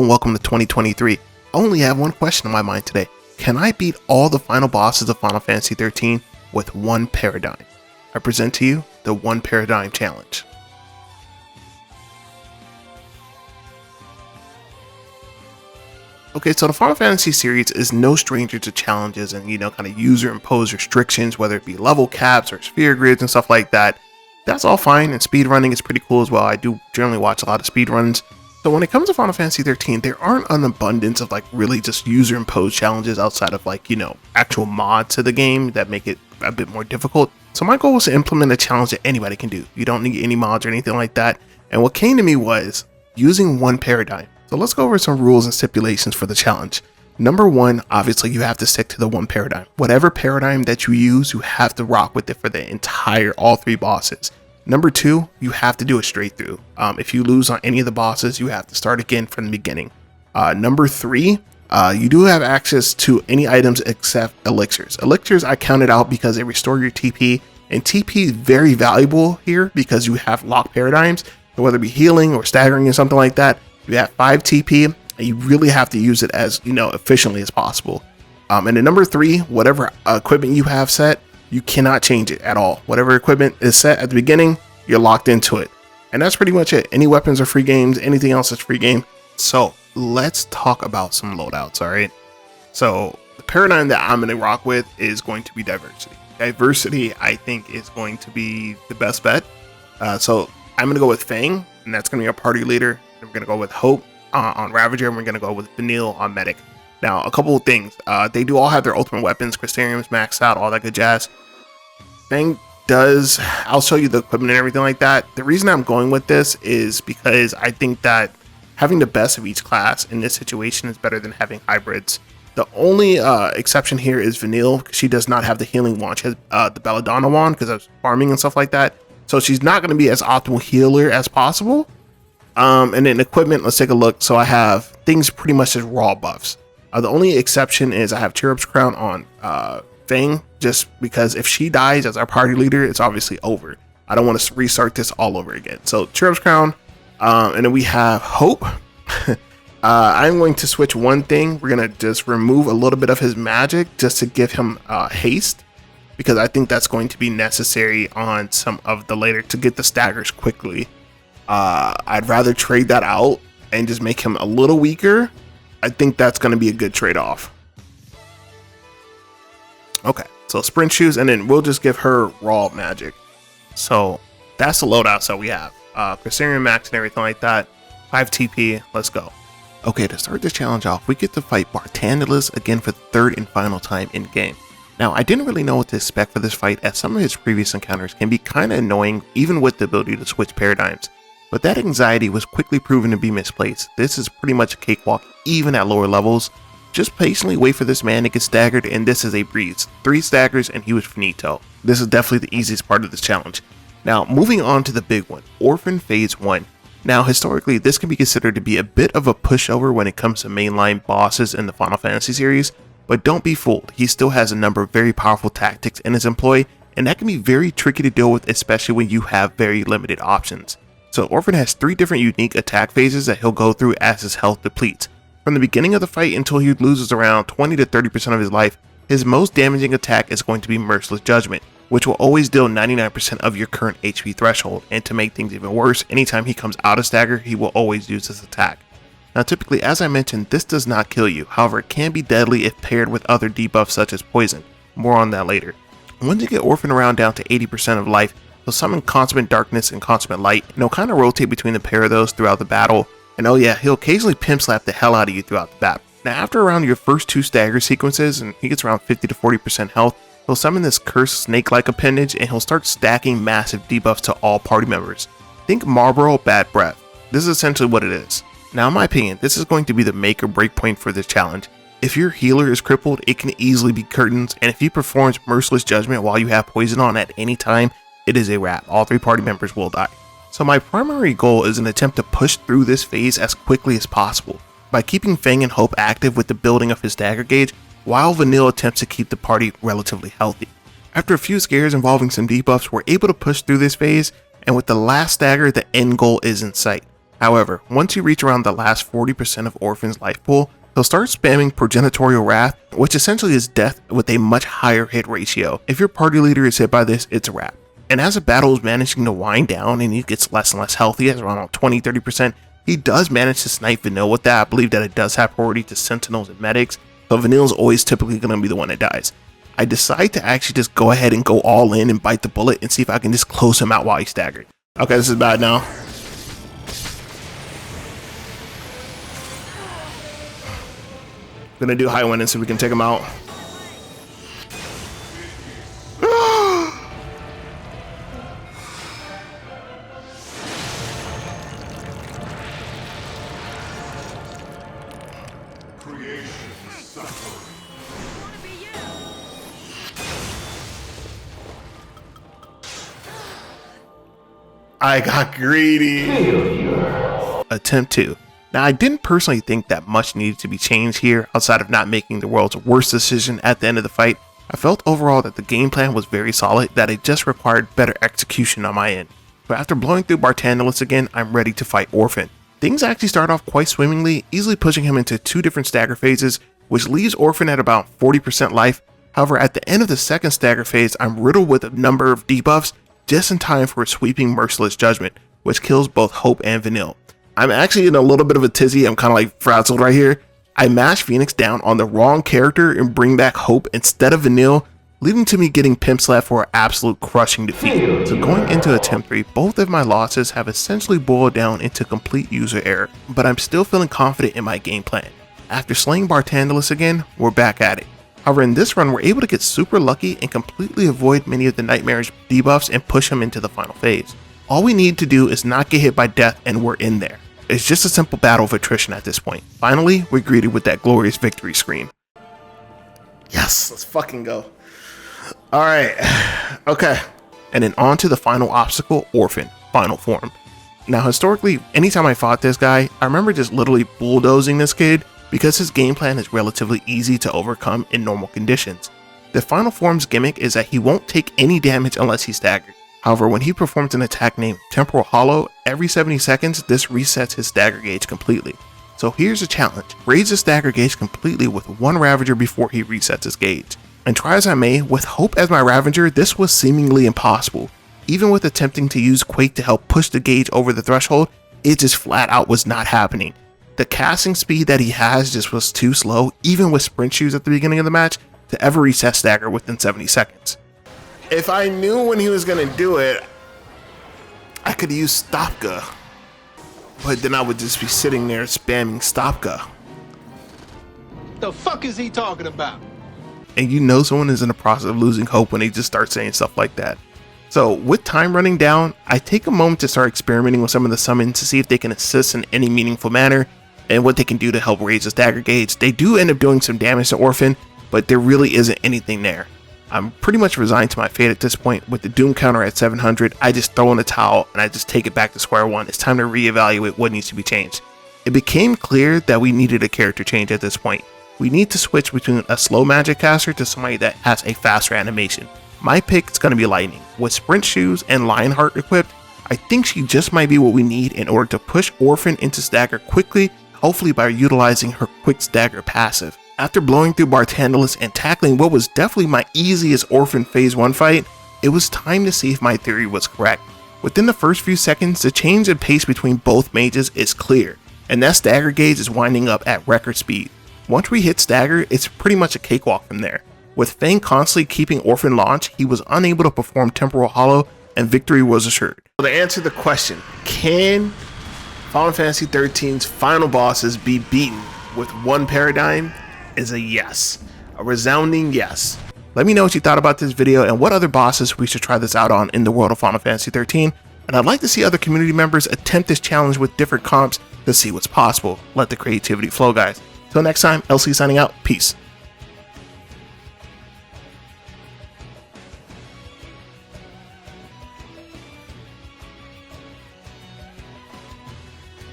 and welcome to 2023. I only have one question on my mind today. Can I beat all the final bosses of Final Fantasy 13 with one paradigm? I present to you the One Paradigm Challenge. Okay, so the Final Fantasy series is no stranger to challenges and, kind of user-imposed restrictions, whether it be level caps or sphere grids and stuff like that. That's all fine, and speedrunning is pretty cool as well. I do generally watch a lot of speedruns. So when it comes to Final Fantasy 13, there aren't an abundance of really just user-imposed challenges outside of actual mods to the game that make it a bit more difficult. So my goal was to implement a challenge that anybody can do. You don't need any mods or anything like that. And what came to me was using one paradigm. So let's go over some rules and stipulations for the challenge. Number one, obviously you have to stick to the one paradigm. Whatever paradigm that you use, you have to rock with it for the all three bosses. Number two, you have to do it straight through. If you lose on any of the bosses, you have to start again from the beginning. Number three, you do have access to any items except elixirs. Elixirs I counted out because they restore your TP, and TP is very valuable here because you have locked paradigms. So whether it be healing or staggering or something like that, you have 5 TP, and you really have to use it as efficiently as possible. And then number three, whatever equipment you have set, you cannot change it at all. Whatever equipment is set at the beginning, you're locked into it. And that's pretty much it. Any weapons are free games, anything else is free game. So let's talk about some loadouts, all right? So the paradigm that I'm gonna rock with is going to be diversity. Diversity, I think, is going to be the best bet. So I'm gonna go with Fang, and that's gonna be our party leader. And we're gonna go with Hope on Ravager, and we're gonna go with Vanille on Medic. Now, a couple of things. They do all have their ultimate weapons, Crystarium's maxed out, all that good jazz. Fang does, I'll show you the equipment and everything like that. The reason I'm going with this is because I think that having the best of each class in this situation is better than having hybrids. The only exception here is Vanille, because she does not have the healing wand. She has the Belladonna wand because of farming and stuff like that. So she's not going to be as optimal healer as possible. And then equipment, let's take a look. So I have things pretty much as raw buffs. The only exception is I have Cherub's Crown on Fang, just because if she dies as our party leader, it's obviously over. I don't want to restart this all over again. So Cherub's Crown, and then we have Hope. I'm going to switch one thing. We're going to just remove a little bit of his magic just to give him haste, because I think that's going to be necessary on some of the later to get the staggers quickly. I'd rather trade that out and just make him a little weaker. I think that's going to be a good trade-off. Okay, so sprint shoes, and then we'll just give her raw magic. So that's the loadouts that we have. Crystarium max and everything like that. 5 TP, let's go. Okay, to start this challenge off, we get to fight Bartandalus again for the third and final time in game. Now, I didn't really know what to expect for this fight, as some of his previous encounters can be kind of annoying, even with the ability to switch paradigms. But that anxiety was quickly proven to be misplaced. This is pretty much a cakewalk, even at lower levels. Just patiently wait for this man to get staggered, and this is a breeze. 3 staggers and he was finito. This is definitely the easiest part of this challenge. Now, moving on to the big one, Orphan Phase 1. Now, historically, this can be considered to be a bit of a pushover when it comes to mainline bosses in the Final Fantasy series, but don't be fooled. He still has a number of very powerful tactics in his employ, and that can be very tricky to deal with, especially when you have very limited options. So Orphan has 3 different unique attack phases that he'll go through as his health depletes. From the beginning of the fight until he loses around 20 to 30% of his life, his most damaging attack is going to be Merciless Judgment, which will always deal 99% of your current HP threshold, and to make things even worse, anytime he comes out of stagger, he will always use this attack. Now typically, as I mentioned, this does not kill you, however it can be deadly if paired with other debuffs such as poison. More on that later. Once you get Orphan around down to 80% of life, he'll summon Consummate Darkness and Consummate Light, and he'll kind of rotate between the pair of those throughout the battle. And oh yeah, he'll occasionally pimp slap the hell out of you throughout the battle. Now after around your first 2 stagger sequences, and he gets around 50 to 40% health, he'll summon this cursed snake-like appendage, and he'll start stacking massive debuffs to all party members. Think Marlboro Bad Breath. This is essentially what it is. Now in my opinion, this is going to be the make or break point for this challenge. If your healer is crippled, it can easily be Curtains, and if he performs Merciless Judgment while you have poison on at any time, it is a wrap. All 3 party members will die. So my primary goal is an attempt to push through this phase as quickly as possible by keeping Fang and Hope active with the building of his dagger gauge, while Vanille attempts to keep the party relatively healthy. After a few scares involving some debuffs, we're able to push through this phase, and with the last stagger, the end goal is in sight. However, once you reach around the last 40% of Orphan's life pool, he'll start spamming Progenitorial Wrath, which essentially is death with a much higher hit ratio. If your party leader is hit by this, it's a wrap. And as the battle is managing to wind down and he gets less and less healthy, at around 20-30%, he does manage to snipe Vanille with that. I believe that it does have priority to Sentinels and Medics, so Vanille is always typically going to be the one that dies. I decide to actually just go ahead and go all in and bite the bullet and see if I can just close him out while he's staggered. Okay, this is bad now. Gonna do high wind and see if we can take him out. I got greedy. Attempt 2. Now, I didn't personally think that much needed to be changed here outside of not making the world's worst decision at the end of the fight. I felt overall that the game plan was very solid, that it just required better execution on my end. But after blowing through Barthandelus again, I'm ready to fight Orphan. Things actually start off quite swimmingly, easily pushing him into 2 different stagger phases, which leaves Orphan at about 40% life. However, at the end of the second stagger phase, I'm riddled with a number of debuffs, just in time for a sweeping Merciless Judgment, which kills both Hope and Vanille. I'm actually in a little bit of a tizzy. I'm kind of like frazzled right here. I mash Phoenix down on the wrong character and bring back Hope instead of Vanille, leading to me getting Pimp Slap for an absolute crushing defeat. So going into attempt 3, both of my losses have essentially boiled down into complete user error, but I'm still feeling confident in my game plan. After slaying Barthandelus again, we're back at it. However, in this run, we're able to get super lucky and completely avoid many of the nightmarish debuffs and push him into the final phase. All we need to do is not get hit by death and we're in there. It's just a simple battle of attrition at this point. Finally, we're greeted with that glorious victory scream. Yes, let's fucking go. Alright, okay. And then on to the final obstacle, Orphan, final form. Now historically, anytime I fought this guy, I remember just literally bulldozing this kid because his game plan is relatively easy to overcome in normal conditions. The final form's gimmick is that he won't take any damage unless he's staggered. However, when he performs an attack named Temporal Hollow, every 70 seconds, this resets his stagger gauge completely. So here's a challenge. Raise the stagger gauge completely with 1 Ravager before he resets his gauge. And try as I may, with Hope as my Ravager, this was seemingly impossible. Even with attempting to use Quake to help push the gauge over the threshold, it just flat out was not happening. The casting speed that he has just was too slow, even with sprint shoes at the beginning of the match, to ever reset stagger within 70 seconds. If I knew when he was gonna do it, I could use Stopka. But then I would just be sitting there spamming Stopka. The fuck is he talking about? And you know someone is in the process of losing hope when they just start saying stuff like that. So with time running down, I take a moment to start experimenting with some of the summons to see if they can assist in any meaningful manner and what they can do to help raise the stagger gauge. They do end up doing some damage to Orphan, but there really isn't anything there. I'm pretty much resigned to my fate at this point. With the Doom counter at 700, I just throw in the towel and I just take it back to square one. It's time to reevaluate what needs to be changed. It became clear that we needed a character change at this point. We need to switch between a slow magic caster to somebody that has a faster animation. My pick is going to be Lightning. With Sprint Shoes and Lionheart equipped, I think she just might be what we need in order to push Orphan into stagger quickly, hopefully by utilizing her quick stagger passive. After blowing through Barthandelus and tackling what was definitely my easiest Orphan phase 1 fight, it was time to see if my theory was correct. Within the first few seconds, the change in pace between both mages is clear, and that stagger gauge is winding up at record speed. Once we hit stagger, it's pretty much a cakewalk from there. With Fang constantly keeping Orphan launched, he was unable to perform Temporal Hollow, and victory was assured. So to answer the question, can Final Fantasy 13's final bosses be beaten with one paradigm? Is a yes. A resounding yes. Let me know what you thought about this video and what other bosses we should try this out on in the world of Final Fantasy 13. And I'd like to see other community members attempt this challenge with different comps to see what's possible. Let the creativity flow, guys. Till next time, LC signing out. Peace.